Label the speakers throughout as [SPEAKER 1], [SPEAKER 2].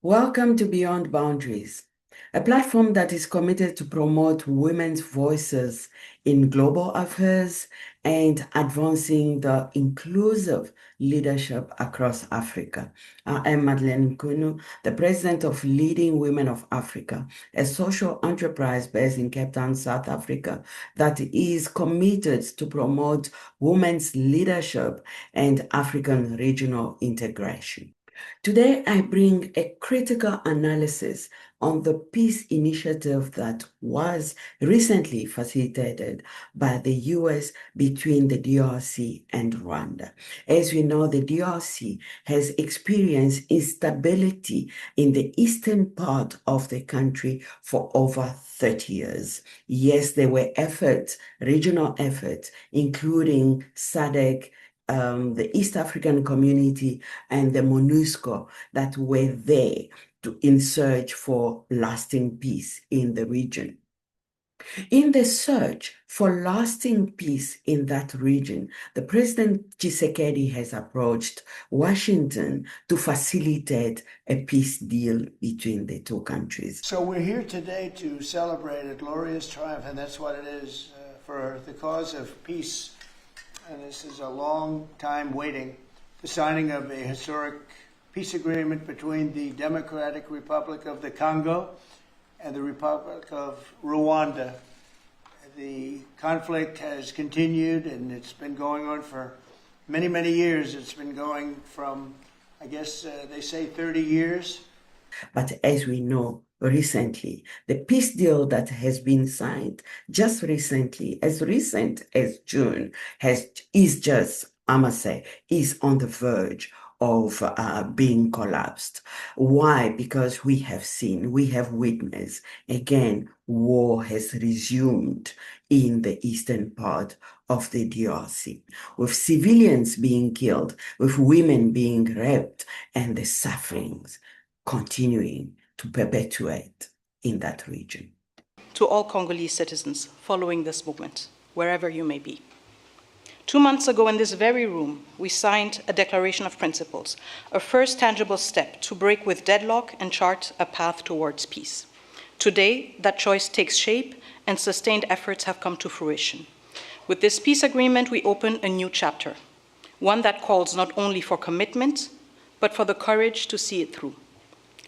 [SPEAKER 1] Welcome to Beyond Boundaries, a platform that is committed to promote women's voices in global affairs and advancing the inclusive leadership across Africa. I am Madelein Mkunu, the president of Leading Women of Africa, a social enterprise based in Cape Town, South Africa, that is committed to promote women's leadership and African regional integration. Today, I bring a critical analysis on the peace initiative that was recently facilitated by the U.S. between the DRC and Rwanda. As we know, the DRC has experienced instability in the eastern part of the country for over 30 years. Yes, there were efforts, regional efforts, including SADC, the East African Community, and the MONUSCO that were there in search for lasting peace in the region. In the search for lasting peace in that region, the President Tshisekedi has approached Washington to facilitate a peace deal between the two countries.
[SPEAKER 2] So we're here today to celebrate a glorious triumph, and that's what it is, for the cause of peace. And this is a long time waiting, the signing of a historic peace agreement between the Democratic Republic of the Congo and the Republic of Rwanda. The conflict has continued, and it's been going on for many, many years. It's been going from, I guess they say 30 years.
[SPEAKER 1] But as we know, recently, the peace deal that has been signed just recently, as recent as June, is on the verge of being collapsed. Why? Because we have witnessed, again, war has resumed in the eastern part of the DRC, with civilians being killed, with women being raped, and the sufferings continuing to perpetuate in that region.
[SPEAKER 3] To all Congolese citizens following this movement, wherever you may be. 2 months ago in this very room, we signed a declaration of principles, a first tangible step to break with deadlock and chart a path towards peace. Today, that choice takes shape and sustained efforts have come to fruition. With this peace agreement, we open a new chapter, one that calls not only for commitment, but for the courage to see it through.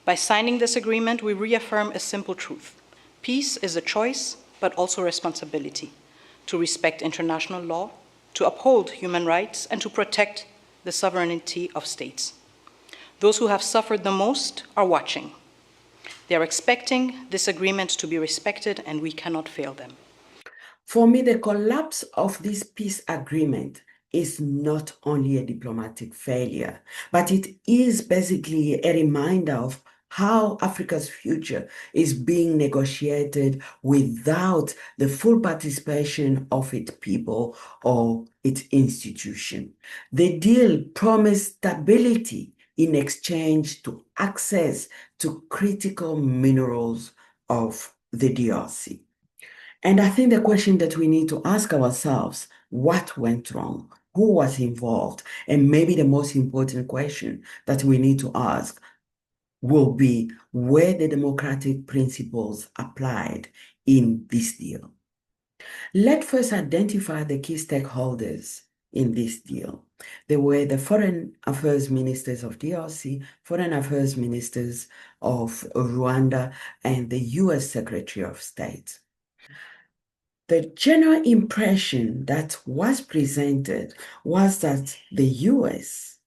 [SPEAKER 3] By signing this agreement, we reaffirm a simple truth. Peace is a choice, but also a responsibility to respect international law, to uphold human rights, and to protect the sovereignty of states. Those who have suffered the most are watching. They are expecting this agreement to be respected, and we cannot fail them.
[SPEAKER 1] For me, the collapse of this peace agreement is not only a diplomatic failure, but it is basically a reminder of how Africa's future is being negotiated without the full participation of its people or its institution. The deal promised stability in exchange to access to critical minerals of the DRC. And I think the question that we need to ask ourselves, what went wrong? Who was involved? And maybe the most important question that we need to ask will be, were the democratic principles applied in this deal? Let's first identify the key stakeholders in this deal. They were the foreign affairs ministers of DRC, foreign affairs ministers of Rwanda, and the U.S. Secretary of State. The general impression that was presented was that the U.S.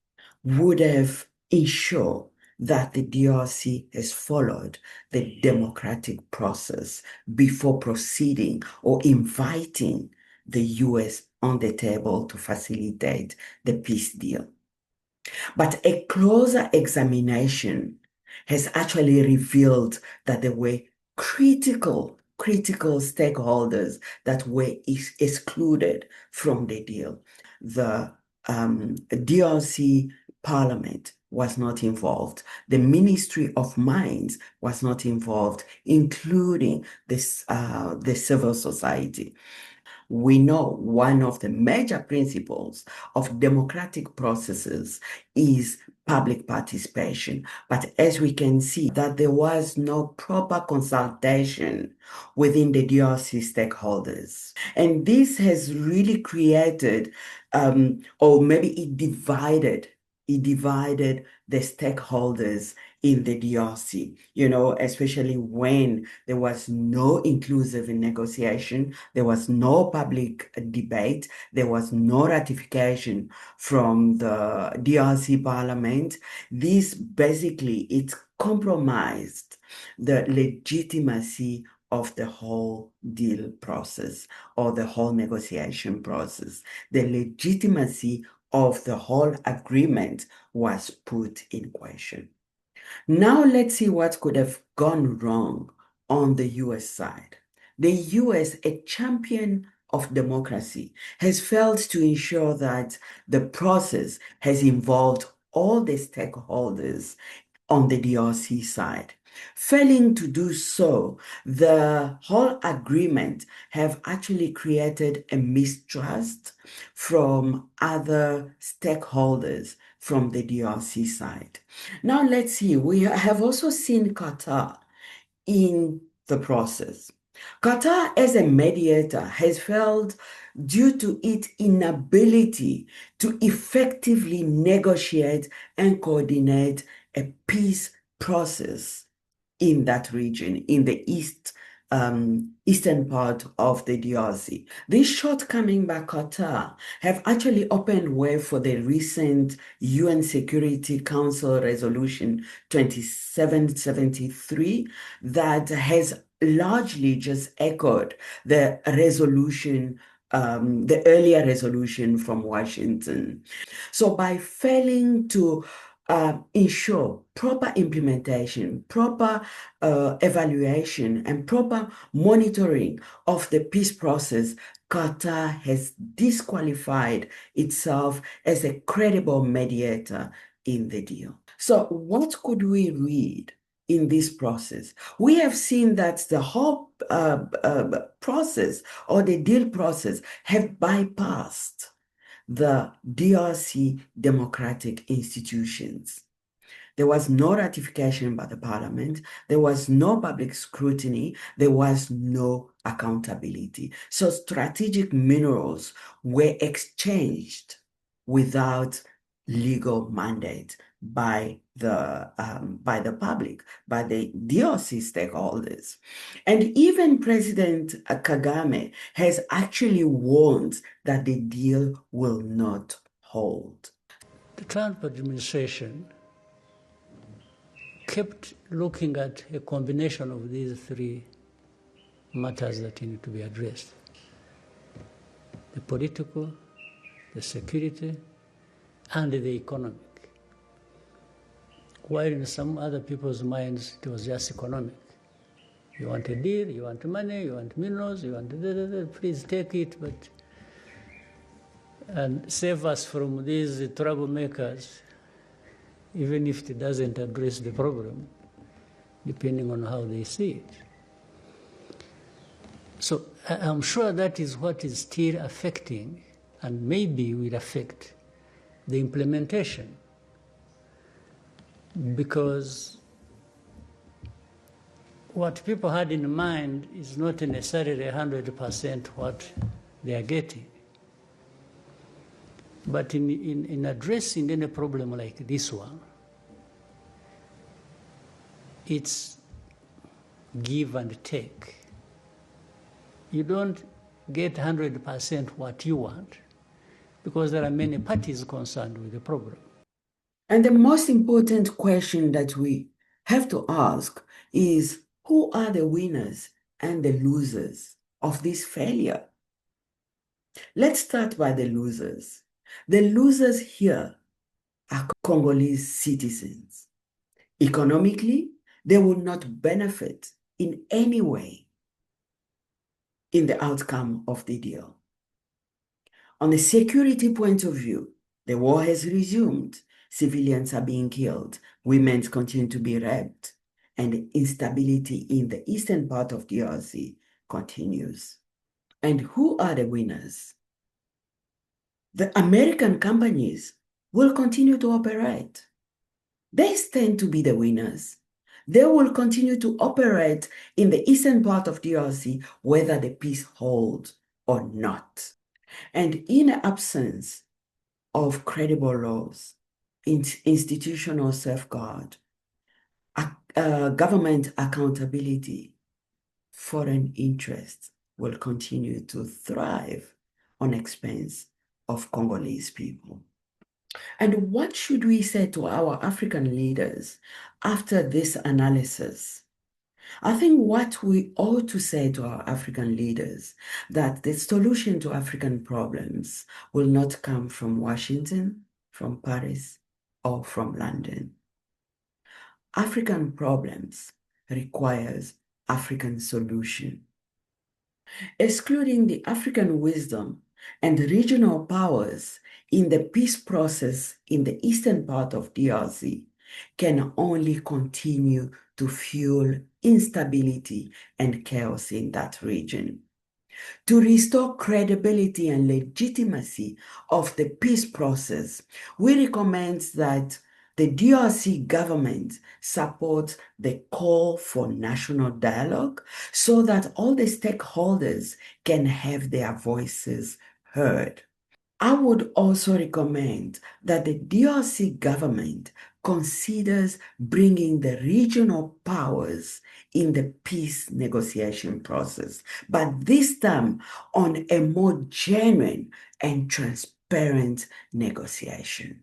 [SPEAKER 1] would have ensured that the DRC has followed the democratic process before proceeding or inviting the U.S. on the table to facilitate the peace deal. But a closer examination has actually revealed that there were critical stakeholders that were excluded from the deal. The DRC Parliament was not involved. The Ministry of Mines was not involved, including the civil society. We know one of the major principles of democratic processes is public participation. But as we can see, that there was no proper consultation within the DRC stakeholders. And this has really created, or maybe it divided the stakeholders in the DRC, especially when there was no inclusive negotiation, there was no public debate, there was no ratification from the DRC parliament. This basically, it compromised the legitimacy of the whole deal process or the whole negotiation process. The legitimacy of the whole agreement was put in question. Now let's see what could have gone wrong on the US side. The US, a champion of democracy, has failed to ensure that the process has involved all the stakeholders on the DRC side. Failing to do so, the whole agreement have actually created a mistrust from other stakeholders from the DRC side. Now let's see, we have also seen Qatar in the process. Qatar as a mediator has failed due to its inability to effectively negotiate and coordinate a peace process in that region, in the eastern part of the DRC. This shortcoming by Qatar have actually opened way for the recent UN Security Council Resolution 2773 that has largely just echoed the resolution, the earlier resolution from Washington. So by failing to ensure proper implementation, proper evaluation, and proper monitoring of the peace process, Qatar has disqualified itself as a credible mediator in the deal. So what could we read in this process? We have seen that the whole process or the deal process have bypassed the DRC democratic institutions. There was no ratification by the parliament. There was no public scrutiny. There was no accountability. So strategic minerals were exchanged without legal mandate by the public, by the DRC stakeholders. And even President Kagame has actually warned that the deal will not hold.
[SPEAKER 4] The Trump administration kept looking at a combination of these three matters that need to be addressed: the political, the security, and the economic. While in some other people's minds, it was just economic. You want a deal, you want money, you want minerals, you want please take it, and save us from these troublemakers, even if it doesn't address the problem, depending on how they see it. So I'm sure that is what is still affecting, and maybe will affect, the implementation. Because what people had in mind is not necessarily 100% what they are getting. But in addressing any problem like this one, it's give and take. You don't get 100% what you want, because there are many parties concerned with the problem.
[SPEAKER 1] And the most important question that we have to ask is, who are the winners and the losers of this failure? Let's start by the losers. The losers here are Congolese citizens. Economically, they will not benefit in any way in the outcome of the deal. On a security point of view, the war has resumed. Civilians are being killed. Women continue to be raped. And instability in the eastern part of DRC continues. And who are the winners? The American companies will continue to operate. They stand to be the winners. They will continue to operate in the eastern part of DRC, whether the peace holds or not. And in the absence of credible laws, institutional safeguard, government accountability, foreign interests will continue to thrive on expense of Congolese people. And what should we say to our African leaders after this analysis? I think what we ought to say to our African leaders that the solution to African problems will not come from Washington, from Paris, or from London. African problems requires African solution. Excluding the African wisdom and regional powers in the peace process in the eastern part of DRC can only continue to fuel instability and chaos in that region. To restore credibility and legitimacy of the peace process, we recommend that the DRC government supports the call for national dialogue so that all the stakeholders can have their voices heard. I would also recommend that the DRC government considers bringing the regional powers in the peace negotiation process, but this time on a more genuine and transparent negotiation.